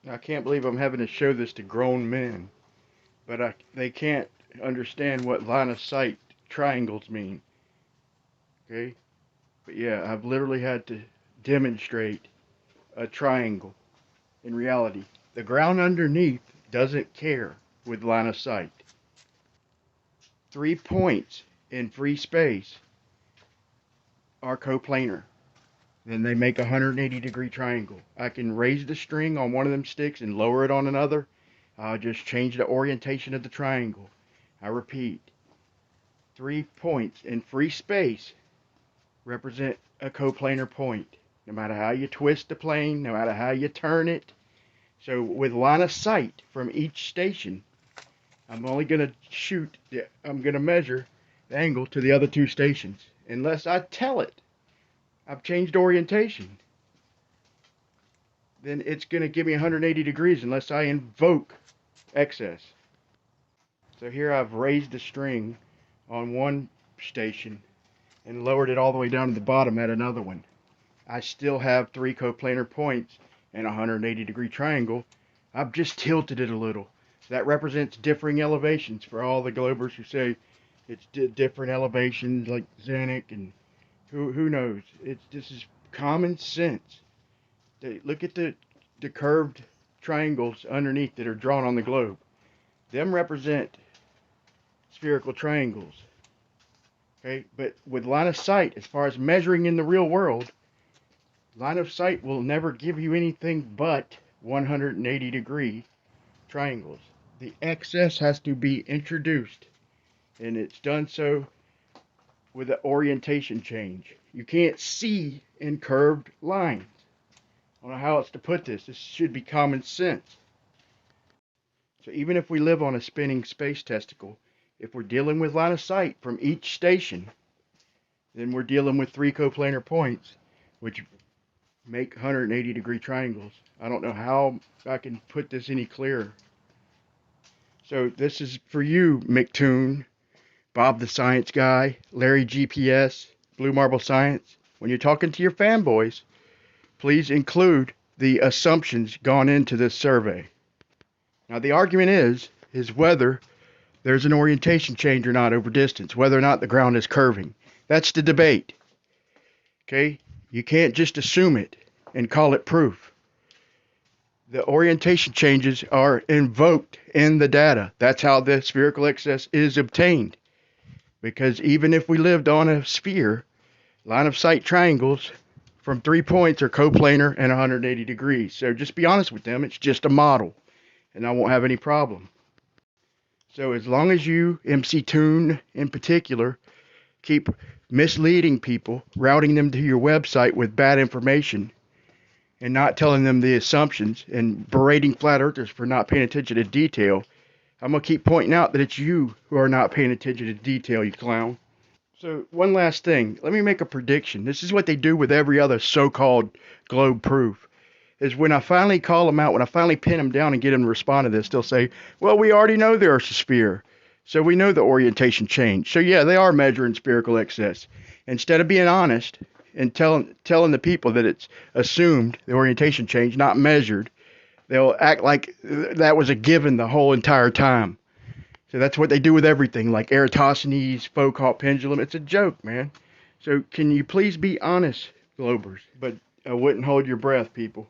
I can't believe I'm having to show this to grown men, but they can't understand what line of sight triangles mean. Okay? But yeah, I've literally had to demonstrate a triangle in reality. The ground underneath doesn't care with line of sight. 3 points in free space are coplanar. Then they make a 180-degree triangle. I can raise the string on one of them sticks and lower it on another. I'll just change the orientation of the triangle. I repeat, 3 points in free space represent a coplanar point. No matter how you twist the plane, no matter how you turn it. So with line of sight from each station, I'm only going to measure the angle to the other two stations. Unless I tell it I've changed orientation, then it's going to give me 180 degrees unless I invoke excess. So here I've raised the string on one station and lowered it all the way down to the bottom at another one. I still have three coplanar points and a 180-degree triangle. I've just tilted it a little. So that represents differing elevations for all the globers who say it's different elevations like Xenic and who knows. This is common sense. Look at the curved triangles underneath that are drawn on the globe. Them represent spherical triangles. Okay, but with line of sight, as far as measuring in the real world, line of sight will never give you anything but 180-degree triangles. The excess has to be introduced, and it's done so with an orientation change. You can't see in curved lines. I don't know how else to put this. This should be common sense. So even if we live on a spinning space testicle, if we're dealing with line of sight from each station, then we're dealing with three coplanar points, which make 180-degree triangles. I don't know how I can put this any clearer. So this is for you, McToon, Bob the Science Guy, Larry GPS, Blue Marble Science. When you're talking to your fanboys, please include the assumptions gone into this survey. Now the argument is whether there's an orientation change or not over distance, whether or not the ground is curving. That's the debate. Okay? You can't just assume it and call it proof. The orientation changes are invoked in the data. That's how the spherical excess is obtained. Because even if we lived on a sphere, line of sight triangles from 3 points are coplanar and 180 degrees. So just be honest with them. It's just a model, and I won't have any problem. So as long as you, MC Toon in particular, keep misleading people, routing them to your website with bad information, and not telling them the assumptions, and berating flat earthers for not paying attention to detail, I'm going to keep pointing out that it's you who are not paying attention to detail, you clown. So one last thing. Let me make a prediction. This is what they do with every other so-called globe proof. Is when I finally call them out, when I finally pin them down and get them to respond to this, they'll say, well, we already know there's a sphere. So we know the orientation changed. So yeah, they are measuring spherical excess. Instead of being honest and telling the people that it's assumed the orientation change, not measured, they'll act like that was a given the whole entire time. So that's what they do with everything, like Eratosthenes, Foucault pendulum. It's a joke, man. So can you please be honest, Globers? But I wouldn't hold your breath, people.